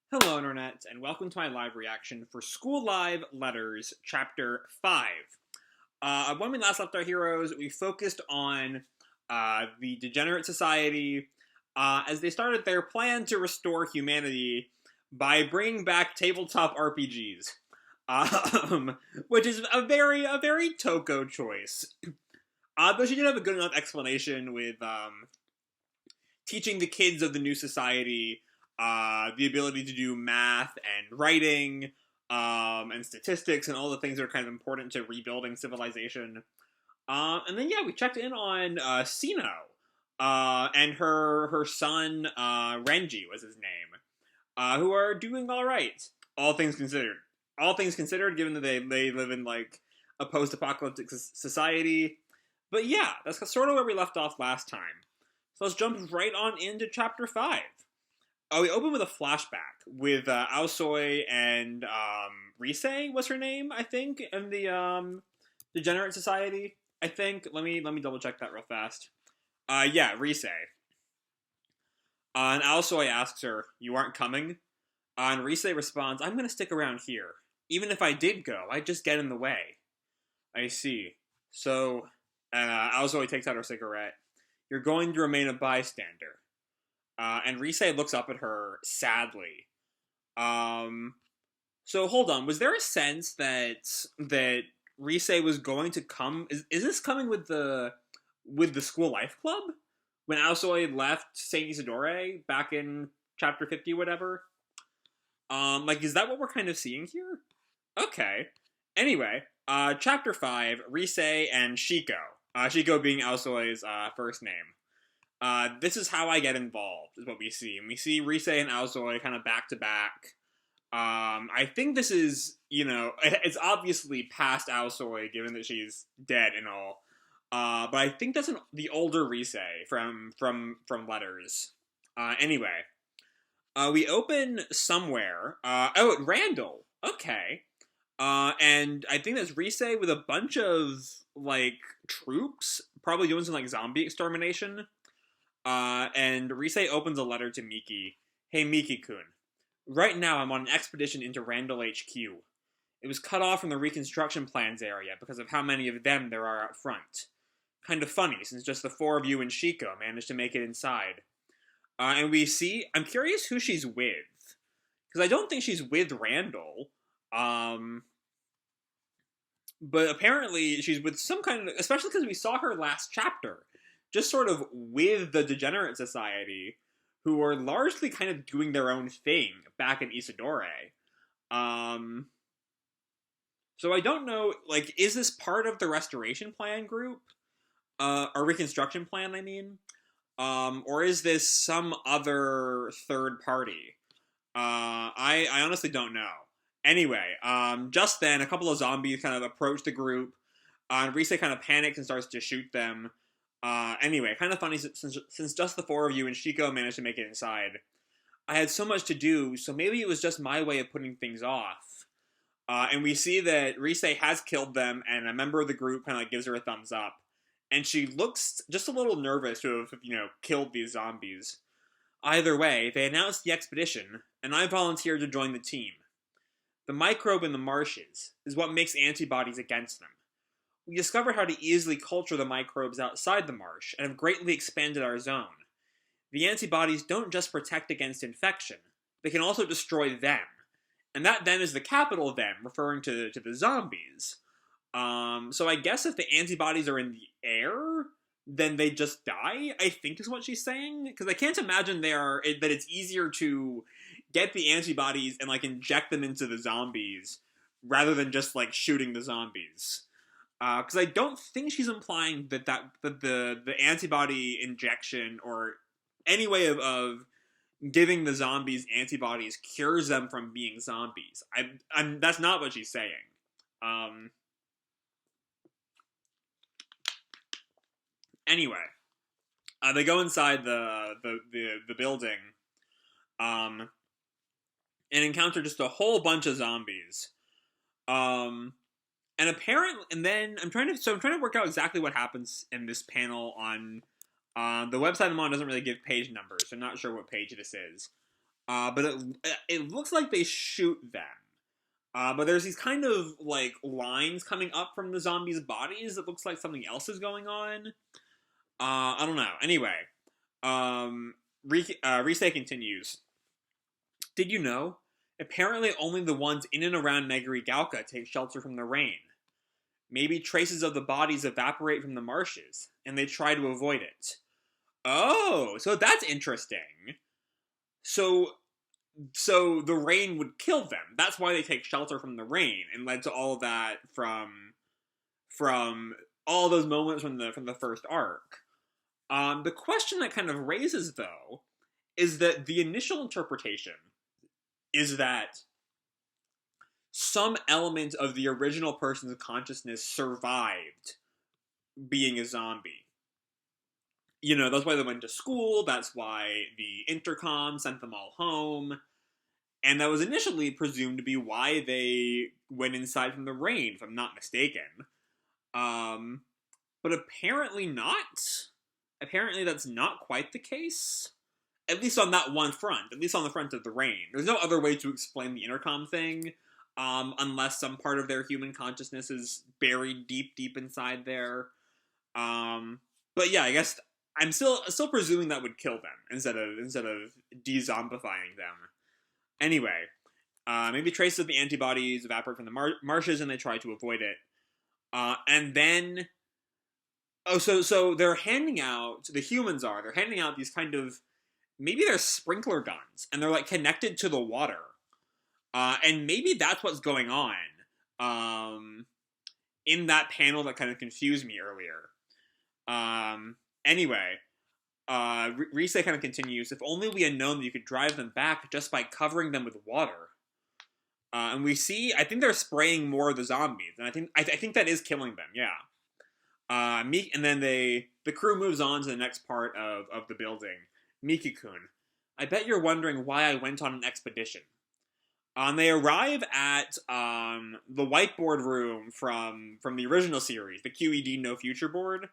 Hello, Internet, and welcome to my live reaction for School Live Letters, Chapter 5. When we last left our heroes, we focused on the Degenerate Society as they started their plan to restore humanity by bringing back tabletop RPGs, which is a very Toko choice. But she did have a good enough explanation with teaching the kids of the new society the ability to do math and writing, and statistics and all the things that are kind of important to rebuilding civilization. And then, yeah, we checked in on Sino, and her son, Renji was his name, who are doing all right, all things considered. All things considered, given that they live in, like, a post-apocalyptic society. But yeah, that's sort of where we left off last time. So let's jump right on into Chapter 5. We open with a flashback with Aosoi and Rise was her name, I think, in the Degenerate Society. I think. Let me double check that real fast. Yeah, Rise. And Aosoi asks her, "You aren't coming?" And Rise responds, "I'm gonna stick around here. Even if I did go, I'd just get in the way." I see. So, Aosoi takes out her cigarette. "You're going to remain a bystander." And Rise looks up at her sadly. So hold on. Was there a sense that Rise was going to come? Is this coming with the School Life Club when Aosoi left Saint Isidore back in chapter 50, whatever? Like, is that what we're kind of seeing here? Okay. Anyway, chapter 5, Rise and Shiko. Shiko being Aosoi's first name. This is how I get involved, is what we see. And we see Rise and Aosoi kind of back to back. I think this is, it's obviously past Aosoi, given that she's dead and all. But I think that's the older Rise from Letters. Anyway, we open somewhere. Oh, Randall. Okay. And I think that's Rise with a bunch of, like, troops, probably doing some, like, zombie extermination. And Rise opens a letter to Miki. "Hey, Miki-kun. Right now I'm on an expedition into Randall HQ. It was cut off from the reconstruction plans area because of how many of them there are out front. Kind of funny, since just the four of you and Shiko managed to make it inside." And we see, I'm curious who she's with. Because I don't think she's with Randall. But apparently she's with some kind of, especially because we saw her last chapter, just sort of with the Degenerate Society, who are largely kind of doing their own thing back in Isidore. So I don't know, like, is this part of the Restoration Plan group? Or Reconstruction Plan, I mean? Or is this some other third party? I honestly don't know. Anyway, just then, a couple of zombies kind of approach the group, and Rise kind of panics and starts to shoot them. Anyway, kind of funny, since just the four of you and Shiko managed to make it inside. I had so much to do, so maybe it was just my way of putting things off. And we see that Rise has killed them, and a member of the group kind of like gives her a thumbs up. And she looks just a little nervous to have, killed these zombies. Either way, they announced the expedition, and I volunteered to join the team. The microbe in the marshes is what makes antibodies against them. We discovered how to easily culture the microbes outside the marsh, and have greatly expanded our zone. The antibodies don't just protect against infection, they can also destroy them. And that them is the capital them, referring to the zombies. So I guess if the antibodies are in the air, then they just die, I think is what she's saying. Because I can't imagine that it's easier to get the antibodies and, like, inject them into the zombies, rather than just, like, shooting the zombies. Because I don't think she's implying that the antibody injection or any way of giving the zombies antibodies cures them from being zombies. That's not what she's saying. Anyway, they go inside the building, and encounter just a whole bunch of zombies. And apparently, and then I'm trying to work out exactly what happens in this panel on the website I'm on doesn't really give page numbers, so I'm not sure what page this is. But it looks like they shoot them. But there's these kind of like lines coming up from the zombies' bodies. It looks like something else is going on. I don't know. Anyway, Rise continues. Did you know? Apparently, only the ones in and around Megurigaoka take shelter from the rain. Maybe traces of the bodies evaporate from the marshes, and they try to avoid it. Oh, so that's interesting. So so the rain would kill them. That's why they take shelter from the rain, and led to all of that from all those moments from the first arc. The question that kind of raises though is that the initial interpretation is that some element of the original person's consciousness survived being a zombie. You know, that's why they went to school, that's why the intercom sent them all home, and that was initially presumed to be why they went inside from the rain, if I'm not mistaken. But apparently not. Apparently that's not quite the case. At least on that one front. At least on the front of the rain. There's no other way to explain the intercom thing, unless some part of their human consciousness is buried deep, deep inside there. But yeah, I guess I'm still presuming that would kill them instead of de-zombifying them. Anyway, maybe traces of the antibodies evaporate from the marshes and they try to avoid it. And then, so they're handing out, the humans are, they're handing out these kind of, maybe they're sprinkler guns, and they're like connected to the water. And maybe that's what's going on, in that panel that kind of confused me earlier. Anyway, Rise kind of continues, if only we had known that you could drive them back just by covering them with water. And we see, I think they're spraying more of the zombies, and I think that is killing them, yeah. And then the crew moves on to the next part of the building. Miki-kun, I bet you're wondering why I went on an expedition. They arrive at the whiteboard room from the original series, the QED No Future board,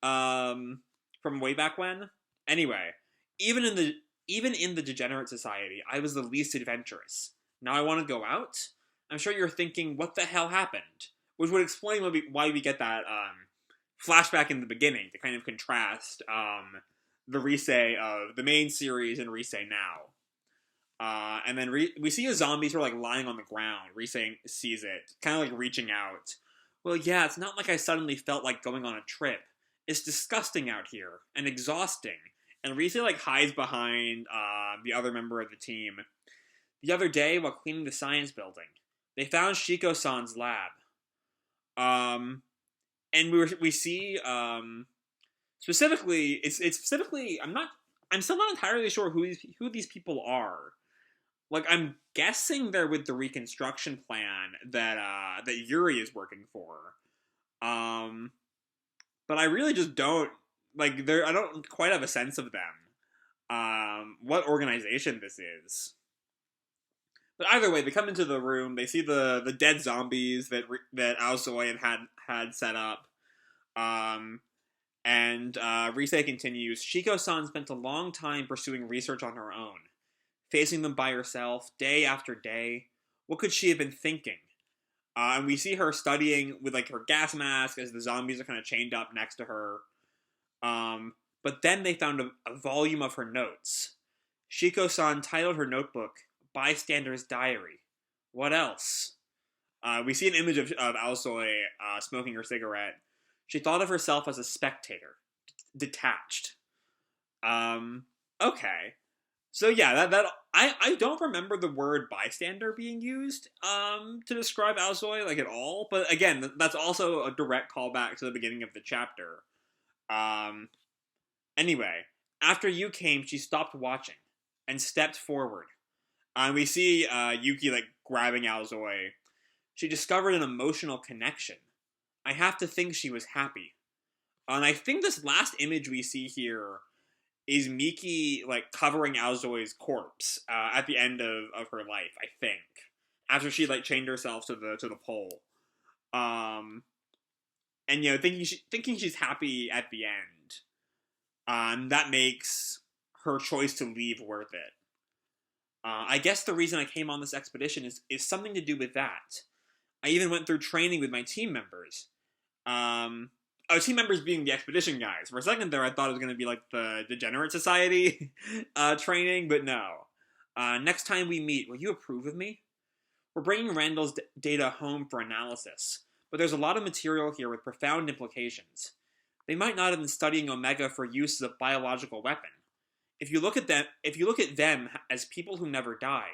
from way back when. Anyway, even in the degenerate society, I was the least adventurous. Now I want to go out? I'm sure you're thinking, what the hell happened? Which would explain why we get that flashback in the beginning to kind of contrast the Rise of the main series and Rise now. And then we see a zombie sort of like lying on the ground. Rise sees it, kind of like reaching out. Well, yeah, it's not like I suddenly felt like going on a trip. It's disgusting out here and exhausting. And Rise like hides behind the other member of the team. The other day, while cleaning the science building, they found Shiko-san's lab. And we see specifically it's specifically I'm still not entirely sure who these people are. Like, I'm guessing they're with the reconstruction plan that Yuri is working for. But I really just don't I don't quite have a sense of them. What organization this is. But either way, they come into the room. They see the dead zombies that Aosoi had set up. And Rise continues, Shiko-san spent a long time pursuing research on her own, facing them by herself, day after day. What could she have been thinking? And we see her studying with like her gas mask as the zombies are kind of chained up next to her. But then they found a volume of her notes. Shiko-san titled her notebook Bystander's Diary. What else? We see an image of Aosoi smoking her cigarette. She thought of herself as a spectator, detached. Okay. So yeah, I don't remember the word bystander being used to describe Aosoi like at all. But again, that's also a direct callback to the beginning of the chapter. Anyway, after you came, she stopped watching and stepped forward. We see Yuki like grabbing Aosoi. She discovered an emotional connection. I have to think she was happy. And I think this last image we see here is Miki like covering Aosoi's corpse at the end of her life, I think. After she like chained herself to the pole. And you know, thinking she's happy at the end. That makes her choice to leave worth it. I guess the reason I came on this expedition is something to do with that. I even went through training with my team members. Team members being the expedition guys. For a second there, I thought it was going to be like the Degenerate Society training, but no. Next time we meet, will you approve of me? We're bringing Randall's data home for analysis, but there's a lot of material here with profound implications. They might not have been studying Omega for use as a biological weapon. If you look at them as people who never die,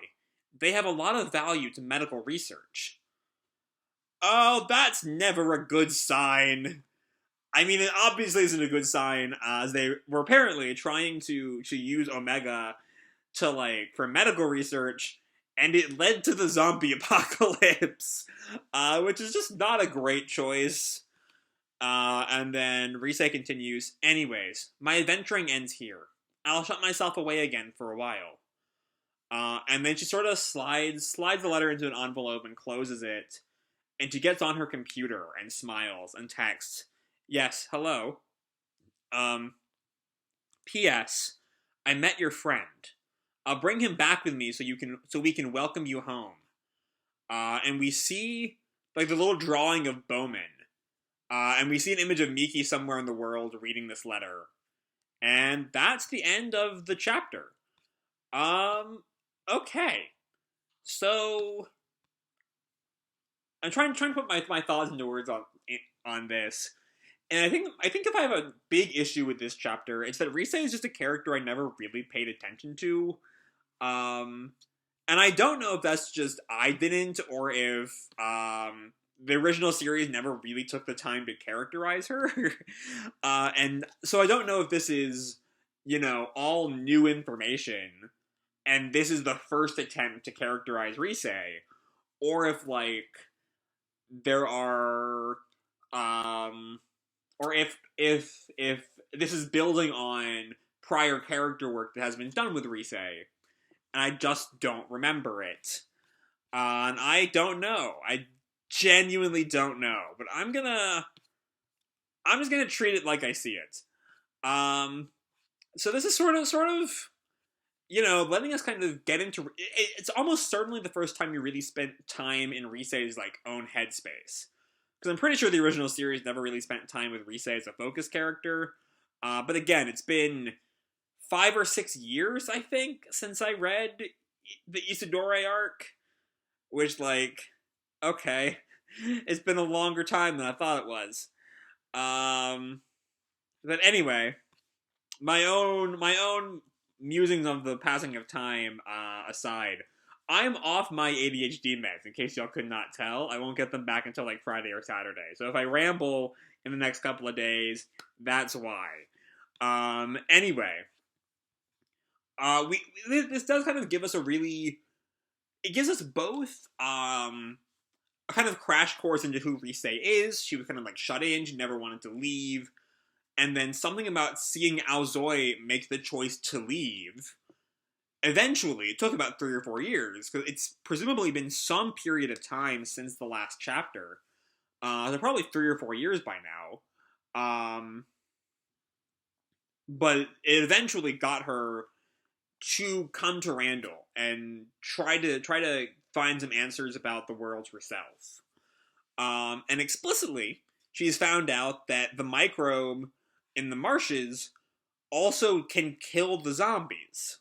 they have a lot of value to medical research. Oh, that's never a good sign. I mean, it obviously isn't a good sign, as they were apparently trying to use Omega for medical research, and it led to the zombie apocalypse, which is just not a great choice. And then Risei continues, anyways, my adventuring ends here. I'll shut myself away again for a while. And then she sort of slides the letter into an envelope and closes it, and she gets on her computer and smiles and texts, yes, hello. P.S. I met your friend. I'll bring him back with me so we can welcome you home. And we see the little drawing of Bowman. And we see an image of Miki somewhere in the world reading this letter. And that's the end of the chapter. Okay. So I'm trying to put my thoughts into words on this. And I think if I have a big issue with this chapter, it's that Risei is just a character I never really paid attention to. And I don't know if that's just I didn't, or if the original series never really took the time to characterize her. And so I don't know if this is, all new information, and this is the first attempt to characterize Risei, or if, there are, or if this is building on prior character work that has been done with Risei, and I just don't remember it. And I don't know. I genuinely don't know. But I'm just gonna treat it like I see it. So this is sort of, letting us kind of get into. It's almost certainly the first time you really spent time in Risei's own headspace. Because I'm pretty sure the original series never really spent time with Risei as a focus character. But again, it's been 5 or 6 years, I think, since I read the Isidore arc. Which, okay. It's been a longer time than I thought it was. But anyway, my own musings of the passing of time aside, I'm off my ADHD meds, in case y'all could not tell. I won't get them back until Friday or Saturday. So if I ramble in the next couple of days, that's why. Anyway, this does kind of give us it gives us both a kind of crash course into who Risei is. She was kind of shut in, she never wanted to leave. And then something about seeing Aosoi make the choice to leave. Eventually, it took about 3 or 4 years, because it's presumably been some period of time since the last chapter. They're probably 3 or 4 years by now. But it eventually got her to come to Randall and try to find some answers about the world herself. And explicitly, she's found out that the microbe in the marshes also can kill the zombies.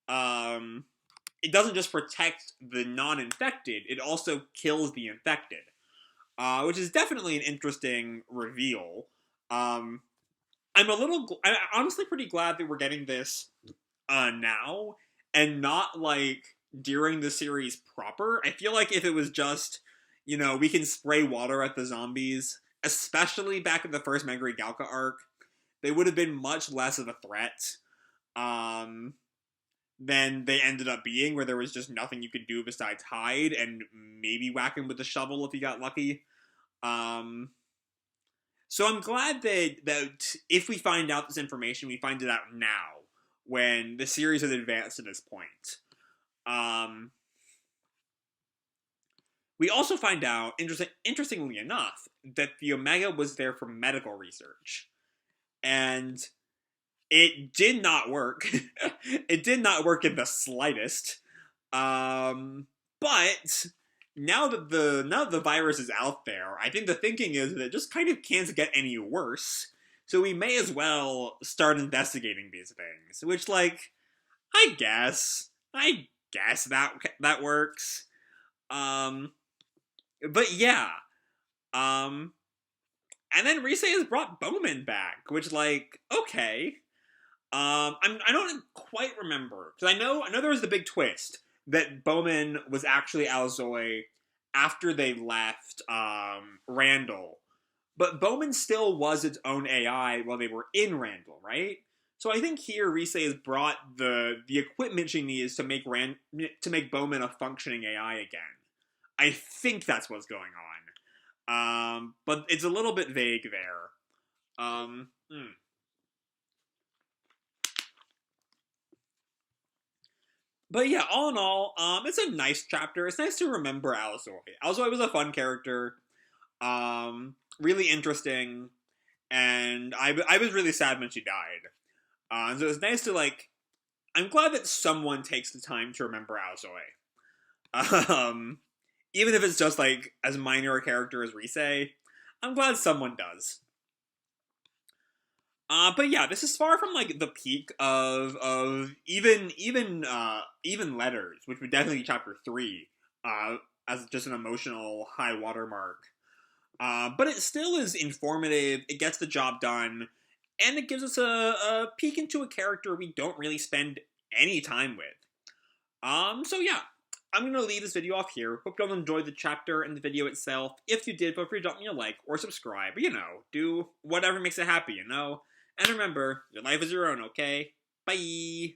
It doesn't just protect the non-infected, it also kills the infected. Which is definitely an interesting reveal. I'm honestly pretty glad that we're getting this now, and not during the series proper. I feel like if it was just, we can spray water at the zombies, especially back in the first Megurigaoka arc, they would have been much less of a threat than they ended up being, where there was just nothing you could do besides hide and maybe whack him with a shovel if you got lucky. So I'm glad that if we find out this information, we find it out now, when the series has advanced to this point. We also find out, interestingly enough, that the Omega was there for medical research. And it did not work. It did not work in the slightest. But now that the virus is out there, I think the thinking is that it just kind of can't get any worse. So we may as well start investigating these things, which, like, I guess that works. Um, but yeah, um, and then Rise has brought Bowman back, which, like, okay. I don't quite remember because I know there was the big twist that Bowman was actually Aosoi after they left Randall, but Bowman still was its own AI while they were in Randall, right? So I think here Rise has brought the equipment she needs to make Bowman a functioning AI again. I think that's what's going on, but it's a little bit vague there. Um, hmm. But yeah, all in all, it's a nice chapter. It's nice to remember Aosoi. Aosoi was a fun character, really interesting, and I was really sad when she died. So it's nice to, like. I'm glad that someone takes the time to remember Aosoi. Even if it's just like as minor a character as Rise, I'm glad someone does. But yeah, this is far from like the peak of even letters, which would definitely be chapter 3, as just an emotional high watermark. But it still is informative. It gets the job done, and it gives us a peek into a character we don't really spend any time with. So yeah, I'm gonna leave this video off here. Hope you all enjoyed the chapter and the video itself. If you did, feel free to drop me a like or subscribe. You know, do whatever makes it happy. You know. And remember, your life is your own, okay? Bye!